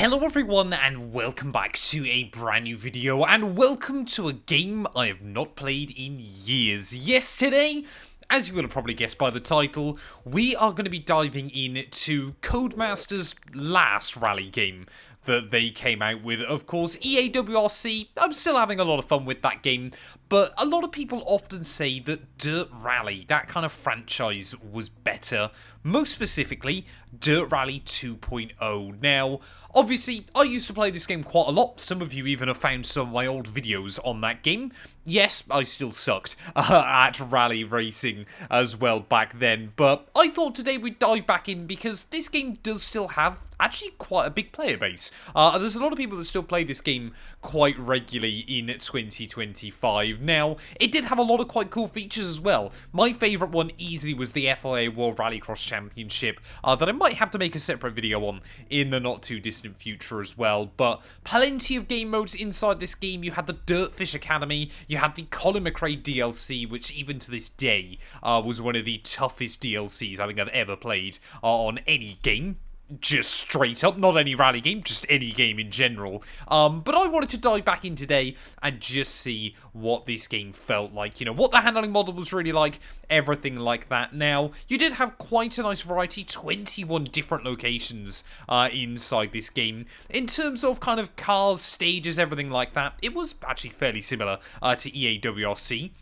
Hello everyone and welcome back to a brand new video and welcome to a game I have not played in years. Yes, today, as you would have probably guessed by the title, we are going to be diving into Codemasters' last rally game that they came out with. Of course, EA WRC, I'm still having a lot of fun with that game, but a lot of people often say that Dirt Rally, that kind of franchise, was better. Most specifically, Dirt Rally 2.0. Now, obviously, I used to play this game quite a lot. Some of you even have found some of my old videos on that game. Yes, I still sucked at rally racing as well back then, but I thought today we'd dive back in because this game does still have actually quite a big player base. There's a lot of people that still play this game quite regularly in 2025. Now, it did have a lot of quite cool features as well. My favourite one easily was the FIA World Rallycross Championship that I might have to make a separate video on in the not too distant future as well. But plenty of game modes inside this game. You had the Dirtfish Academy, you had the Colin McRae DLC, which even to this day was one of the toughest DLCs I think I've ever played on any game. Just straight up, not any rally game, just any game in general. But I wanted to dive back in today and just see what this game felt like, you know, what the handling model was really like, everything like that. Now, you did have quite a nice variety, 21 different locations inside this game. In terms of kind of cars, stages, everything like that, it was actually fairly similar to EA WRC.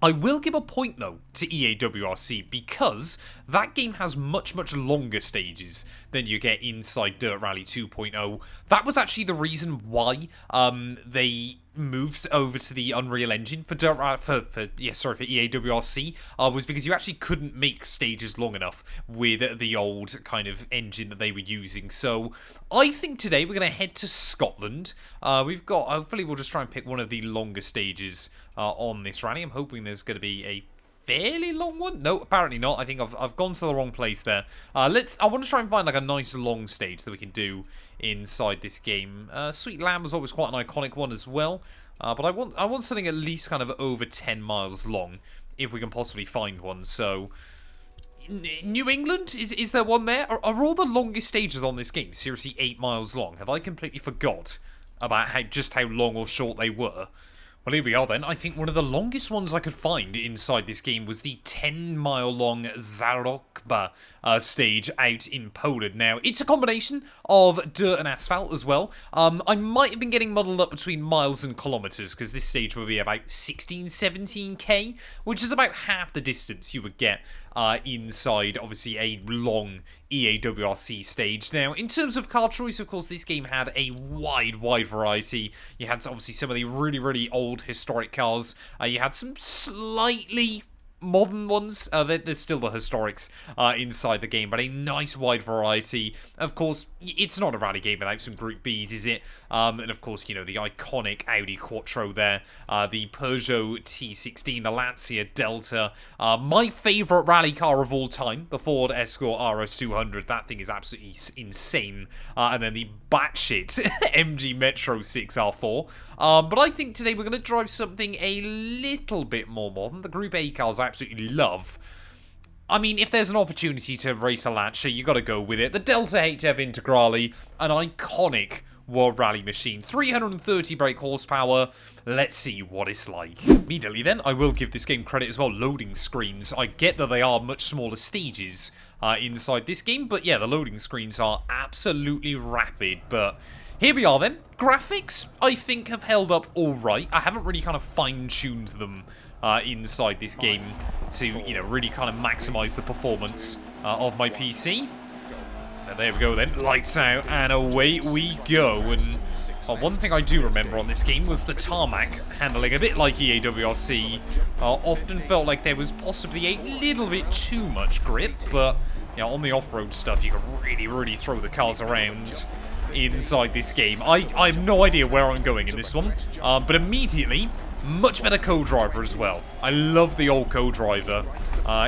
I will give a point, though, to EA WRC because that game has much longer stages than you get inside Dirt Rally 2.0. That was actually the reason why they moved over to the Unreal Engine for Dirt Rally, for EA WRC, was because you actually couldn't make stages long enough with the old kind of engine that they were using. So I think today we're going to head to Scotland. Hopefully we'll just try and pick one of the longer stages on this rally. I'm hoping there's going to be a fairly long one. No, apparently not. I think I've gone to the wrong place there. I want to try and find like a nice long stage that we can do inside this game. Sweet Lamb was always quite an iconic one as well. But I want something at least kind of over 10 miles long if we can possibly find one. So New England, is there one there? Are all the longest stages on this game seriously 8 miles long? Have I completely forgot about just how long or short they were? Well, here we are then. I think one of the longest ones I could find inside this game was the 10-mile-long Zarokba stage out in Poland. Now, it's a combination of dirt and asphalt as well. I might have been getting muddled up between miles and kilometres because this stage will be about 17k, which is about half the distance you would get inside, obviously, a long EA WRC stage. Now, in terms of car choice, of course, this game had a wide variety. You had, obviously, some of the really old historic cars. You had some slightly modern ones. There's still the historics inside the game, but a nice wide variety. Of course, it's not a rally game without some Group Bs, is it? And of course, you know, the iconic Audi Quattro there, the Peugeot T16, the Lancia Delta, my favourite rally car of all time, the Ford Escort RS200. That thing is absolutely insane. And then the batshit MG Metro 6R4. But I think today we're going to drive something a little bit more modern. The Group A cars I absolutely love. I mean, if there's an opportunity to race a Lancia, you got to go with it. The Delta HF Integrale, an iconic World Rally machine. 330 brake horsepower. Let's see what it's like. Immediately then, I will give this game credit as well. Loading screens. I get that they are much smaller stages inside this game, but yeah, the loading screens are absolutely rapid. But here we are then. Graphics, I think, have held up alright. I haven't really kind of fine-tuned them inside this game to, you know, really kind of maximize the performance of my PC. And there we go then, lights out and away we go. And one thing I do remember on this game was the tarmac handling, a bit like EA WRC. Often felt like there was possibly a little bit too much grip, but you know, on the off-road stuff you can really throw the cars around inside this game. I have no idea where I'm going in this one, but immediately, much better co-driver as well. I love the old co-driver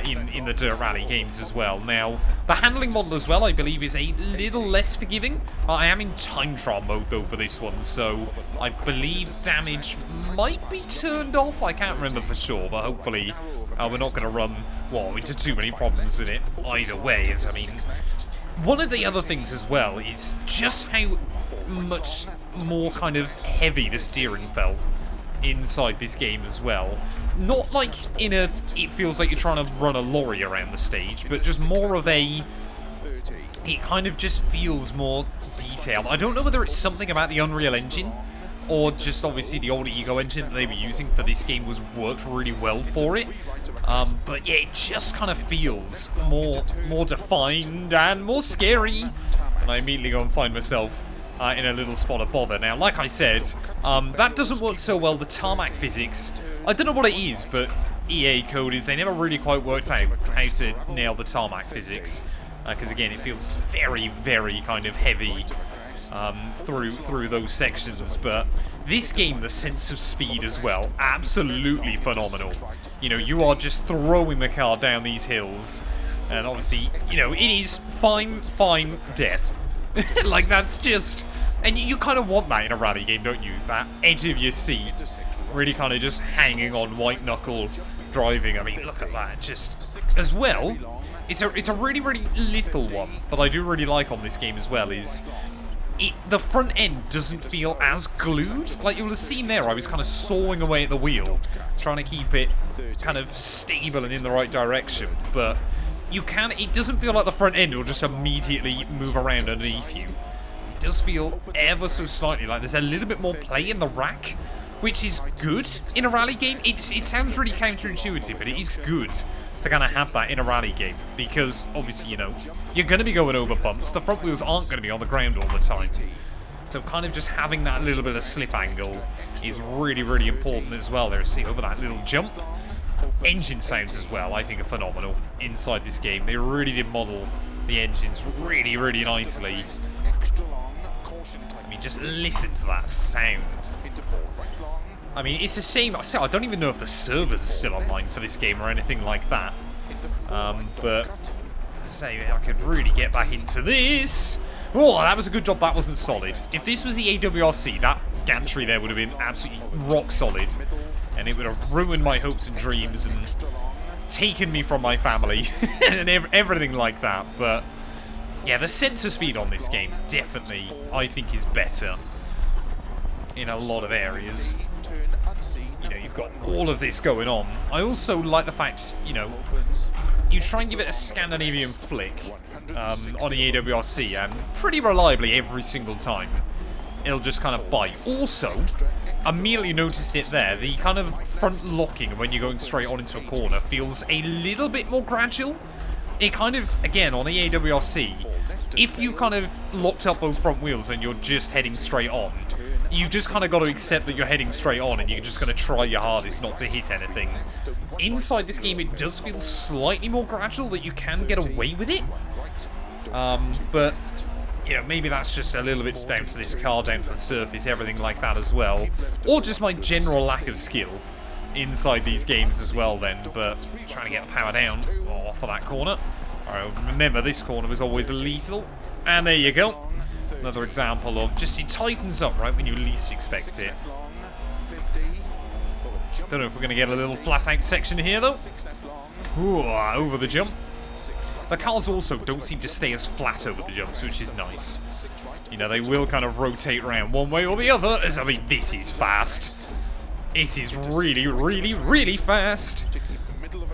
in the Dirt Rally games as well. Now, the handling model as well, I believe, is a little less forgiving. I am in time trial mode, though, for this one, so I believe damage might be turned off. I can't remember for sure, but hopefully we're not going to run, well, into too many problems with it either way. I mean, one of the other things as well is just how much more kind of heavy the steering felt inside this game as well. Not like in a, it feels like you're trying to run a lorry around the stage, but just more of a, it kind of just feels more detailed. I don't know whether it's something about the Unreal Engine, or just obviously the old Ego engine that they were using for this game worked really well for it. But yeah, it just kind of feels more defined and more scary. And I immediately go and find myself in a little spot of bother. Now, like I said, that doesn't work so well. The tarmac physics, I don't know what it is, but EA code is they never really quite worked out how to nail the tarmac physics. Because again, it feels very, very kind of heavy through those sections. But this game, the sense of speed as well, absolutely phenomenal. You know, you are just throwing the car down these hills, and obviously, you know, it is fine death. Like, that's just, and you kind of want that in a rally game, don't you? That edge of your seat, really kind of just hanging on white knuckle driving. I mean, look at that. Just as well, it's a really little one, but I do really like on this game as well is the front end doesn't feel as glued. Like you will have seen there, I was kind of sawing away at the wheel, trying to keep it kind of stable and in the right direction. But it doesn't feel like the front end will just immediately move around underneath you. It does feel ever so slightly like there's a little bit more play in the rack, which is good in a rally game. It sounds really counterintuitive, but it is good to kind of have that in a rally game, because obviously, you know, you're going to be going over bumps. The front wheels aren't going to be on the ground all the time. So kind of just having that little bit of slip angle is really important as well there. See, over that little jump. Engine sounds as well, I think, are phenomenal inside this game. They really did model the engines really nicely. I mean, just listen to that sound. I mean, it's a shame. I don't even know if the servers are still online for this game or anything like that. But say I could really get back into this. Oh, that was a good job. That wasn't solid. If this was the EA WRC, that gantry there would have been absolutely rock solid, and it would have ruined my hopes and dreams and taken me from my family and everything like that. But yeah, the sense of speed on this game definitely, I think, is better in a lot of areas. You know, you've got all of this going on. I also like the fact, you know, you try and give it a Scandinavian flick on EA WRC, and pretty reliably every single time it'll just kind of bite. Also, immediately noticed it there, the kind of front locking when you're going straight on into a corner feels a little bit more gradual. It kind of, again, on EA WRC, if you kind of locked up both front wheels and you're just heading straight on, you've just kind of got to accept that you're heading straight on and you're just going to try your hardest not to hit anything. Inside this game, it does feel slightly more gradual, that you can get away with it. But, you know, maybe that's just a little bit down to this car, down to the surface, everything like that as well. Or just my general lack of skill inside these games as well then. But trying to get the power down off of that corner. Alright, remember, this corner was always lethal. And there you go. Another example of just it tightens up right when you least expect it. Don't know if we're going to get a little flat out section here though. Ooh, over the jump. The cars also don't seem to stay as flat over the jumps, which is nice. You know, they will kind of rotate around one way or the other. As I mean, this is fast. This is really fast.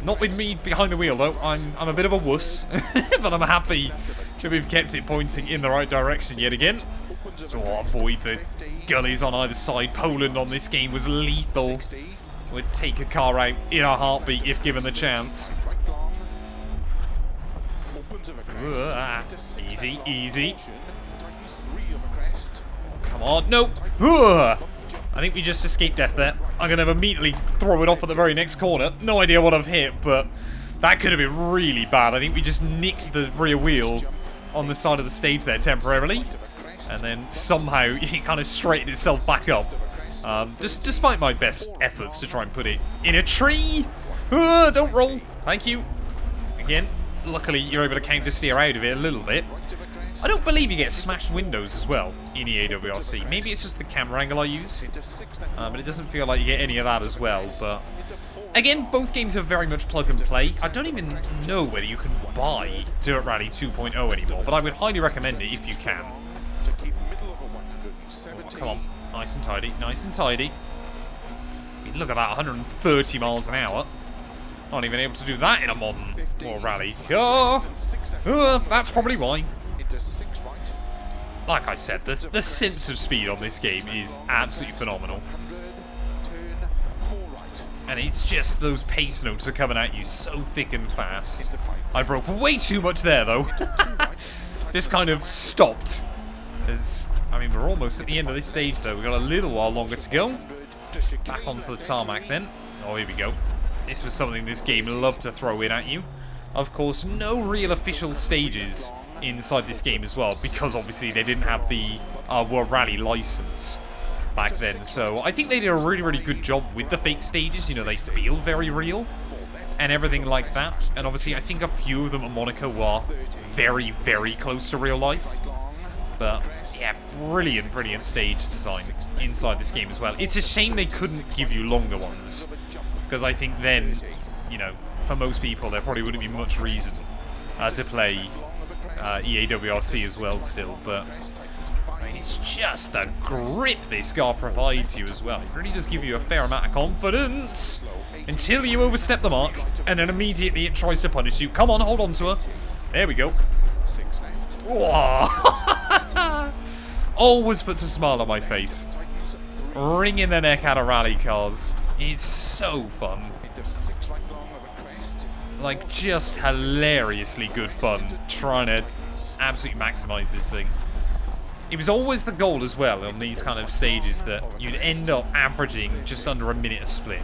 Not with me behind the wheel though. I'm a bit of a wuss, but I'm happy that we've kept it pointing in the right direction yet again. So I'll avoid the gullies on either side. Poland on this game was lethal. Would take a car out in a heartbeat if given the chance. Easy, easy. Come on, no. I think we just escaped death there. I'm going to immediately throw it off at the very next corner. No idea what I've hit, but that could have been really bad. I think we just nicked the rear wheel on the side of the stage there temporarily. And then somehow it kind of straightened itself back up. Despite my best efforts to try and put it in a tree. Don't roll. Thank you. Again, luckily you're able to counter steer out of it a little bit. I don't believe you get smashed windows as well in EA WRC. Maybe it's just the camera angle I use. But it doesn't feel like you get any of that as well. But again, both games are very much plug and play. I don't even know whether you can buy Dirt Rally 2.0 anymore, but I would highly recommend it if you can. Come on. Nice and tidy. Nice and tidy. I mean, look at that. 130 miles an hour. Not even able to do that in a modern or rally car. That's probably why. Like I said, the sense of speed on this game is absolutely phenomenal. And it's just those pace notes are coming at you so thick and fast. I broke way too much there, though. Just kind of stopped. I mean, we're almost at the end of this stage, though. We've got a little while longer to go. Back onto the tarmac, then. Oh, here we go. This was something this game loved to throw in at you. Of course, no real official stages inside this game as well, because obviously they didn't have the World Rally license back then. So I think they did a really, really good job with the fake stages. You know, they feel very real and everything like that. And obviously, I think a few of them at Monaco are very, very close to real life. But yeah, brilliant, brilliant stage design inside this game as well. It's a shame they couldn't give you longer ones, because I think then, you know, for most people, there probably wouldn't be much reason to play EA WRC as well still. But I mean, it's just the grip this car provides you as well. It really does give you a fair amount of confidence until you overstep the mark, and then immediately it tries to punish you. Come on, hold on to her. There we go. Always puts a smile on my face. Wringing the neck out of rally cars. It's so fun. Like, just hilariously good fun trying to absolutely maximize this thing. It was always the goal as well on these kind of stages that you'd end up averaging just under a minute a split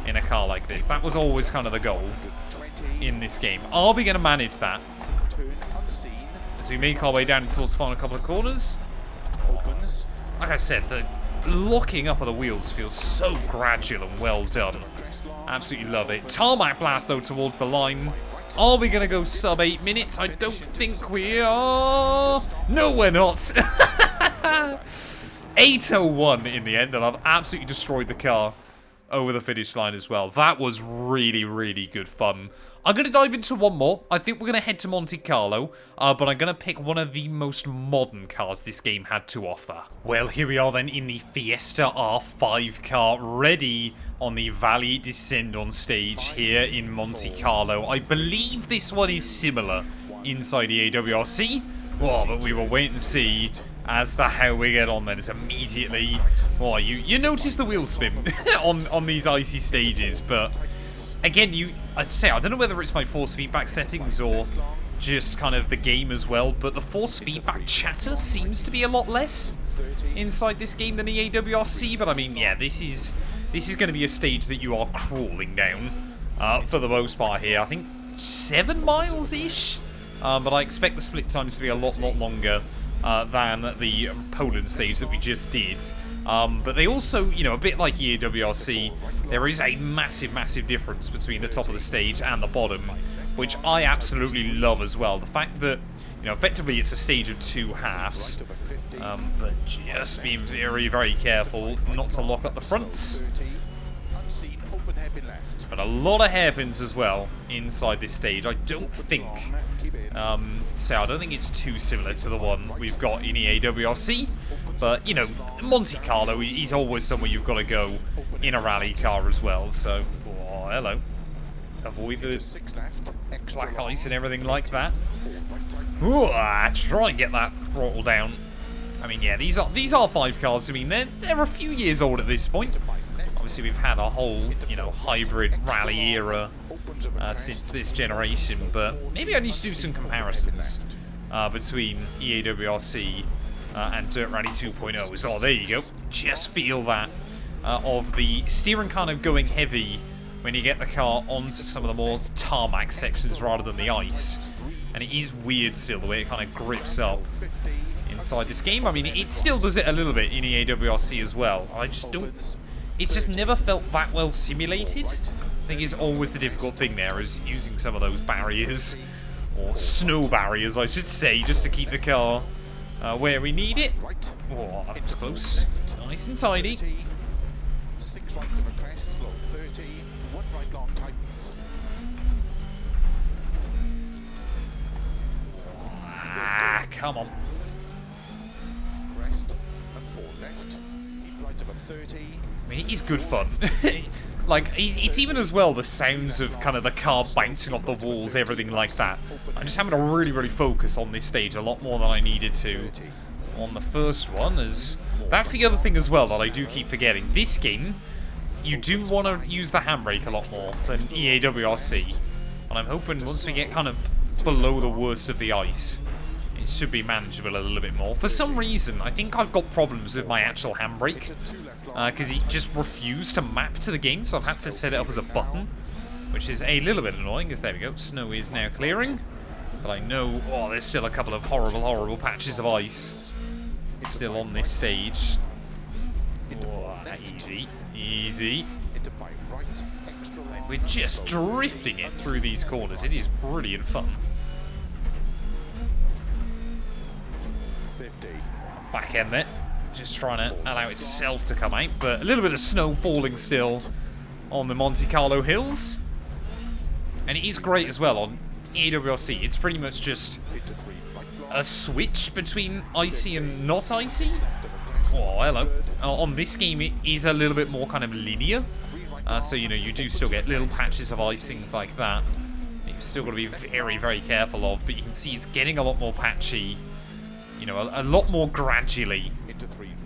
in a car like this. That was always kind of the goal in this game. Are we going to manage that as we make our way down towards the final couple of corners? Like I said, the locking up of the wheels feels so gradual and well done. Absolutely love it. Tarmac blast, though, towards the line. Are we going to go sub 8 minutes? I don't think we are. No, we're not. 8:01 in the end, and I've absolutely destroyed the car over the finish line as well. That was really, really good fun. I'm going to dive into one more. I think we're going to head to Monte Carlo, but I'm going to pick one of the most modern cars this game had to offer. Well, here we are then in the Fiesta R5 car, ready on the Valley Descend stage here in Monte Carlo. I believe this one is similar inside EA WRC. Well, but we will wait and see as to how we get on then. It's immediately... Well, you notice the wheel spin on these icy stages, but... Again, I'd say, I don't know whether it's my force feedback settings or just kind of the game as well, but the force feedback chatter seems to be a lot less inside this game than EA WRC. But I mean, yeah, this is going to be a stage that you are crawling down for the most part here. I think 7 miles-ish, but I expect the split times to be a lot longer than the Poland stage that we just did. But they also, you know, a bit like EA WRC, there is a massive difference between the top of the stage and the bottom, which I absolutely love as well. The fact that, you know, effectively it's a stage of 2 halves, but just being very careful not to lock up the fronts. But a lot of hairpins as well inside this stage. I don't think, I don't think it's too similar to the one we've got in EA WRC. But, you know, Monte Carlo is always somewhere you've got to go in a rally car as well. So, oh, hello. Avoid the black ice and everything like that. Ooh, try and get that throttle down. I mean, yeah, these are 5 cars. I mean, they're a few years old at this point. Obviously, we've had a whole, you know, hybrid rally era since this generation. But maybe I need to do some comparisons between EA WRC and DiRT Rally 2.0. So, there you go. Just feel that of the steering kind of going heavy when you get the car onto some of the more tarmac sections rather than the ice. And it is weird still the way it kind of grips up inside this game. I mean, it still does it a little bit in EA WRC as well. I just don't... It's just never felt that well simulated. I think it's always the difficult thing there, is using some of those barriers, or snow barriers I should say, just to keep the car where we need it. Oh, that was close. Nice and tidy. 6 right to the crest, slow 30, 1 right long tightens. Come on. Crest and 4 left. right of a 30. I mean, it is good fun. Like, it's even as well the sounds of kind of the car bouncing off the walls, everything like that. I'm just having to really focus on this stage a lot more than I needed to on the first one, as that's the other thing as well that I do keep forgetting. This game, you do want to use the handbrake a lot more than EA WRC, and I'm hoping once we get kind of below the worst of the ice, it should be manageable a little bit more. For some reason, I think I've got problems with my actual handbrake, because it just refused to map to the game, so I've had to set it up as a button, which is a little bit annoying, because there we go, snow is now clearing. But I know, oh, there's still a couple of horrible patches of ice still on this stage. Oh, easy. We're just drifting it through these corners. It is brilliant fun. 50. Back end it. Just trying to allow itself to come out, but a little bit of snow falling still on the Monte Carlo hills. And it is great as well on EAWRC. It's pretty much just a switch between icy and not icy. Oh, hello. On this game, it is a little bit more kind of linear. So, you know, you do still get little patches of ice, things like that. You've still got to be very careful of, but you can see it's getting a lot more patchy, you know, a lot more gradually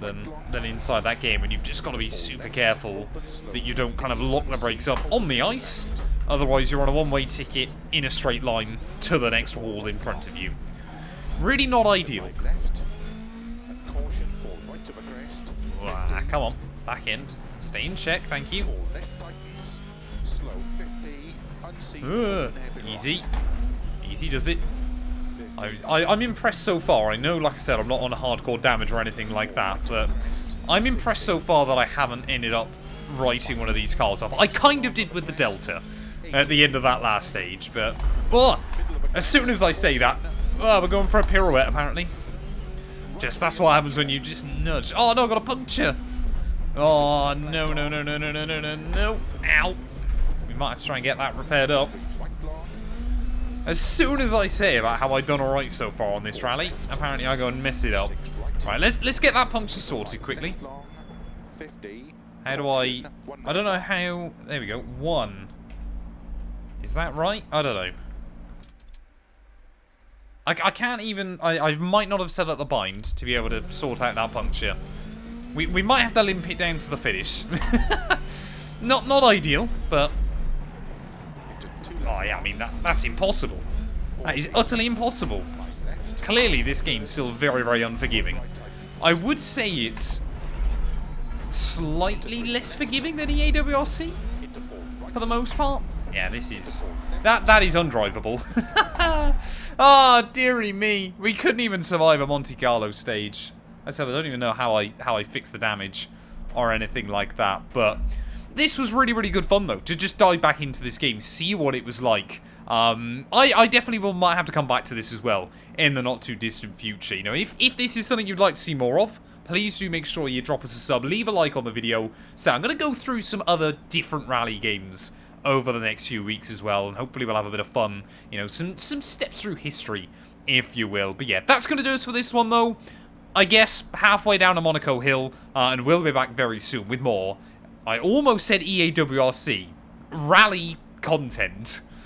than inside that game, and you've just got to be super careful that you don't kind of lock the brakes up on the ice. Otherwise, you're on a one-way ticket in a straight line to the next wall in front of you. Really not ideal. Ah, come on. Back end. Stay in check, thank you. Easy. Easy does it. I'm impressed so far. I know, like I said, I'm not on hardcore damage or anything like that, but I'm impressed so far that I haven't ended up writing one of these cars off. I kind of did with the Delta at the end of that last stage, but as soon as I say that, we're going for a pirouette, apparently. Just, that's what happens when you just nudge. Oh, no, I got a puncture. Oh, no. Ow. We might have to try and get that repaired up. As soon as I say about how I've done alright so far on this rally, apparently I go and mess it up. Right, let's get that puncture sorted quickly. How do I don't know how... There we go. 1. Is that right? I don't know. I can't even... I might not have set up the bind to be able to sort out that puncture. We might have to limp it down to the finish. Not ideal, but... Oh yeah, I mean, that's impossible. That is utterly impossible. Clearly, this game's still very unforgiving. I would say it's slightly less forgiving than EA WRC, for the most part. Yeah, this is... That is undrivable. Ah, dearie me. We couldn't even survive a Monte Carlo stage. I said I don't even know how I fixed the damage or anything like that, but this was really good fun though, to just dive back into this game, see what it was like. I definitely might have to come back to this as well in the not too distant future. You know, if this is something you'd like to see more of, please do make sure you drop us a sub, leave a like on the video. So I'm going to go through some other different rally games over the next few weeks as well, and hopefully we'll have a bit of fun, you know, some steps through history, if you will. But yeah, that's going to do us for this one though. I guess halfway down a Monaco hill, and we'll be back very soon with more. I almost said EA WRC rally content.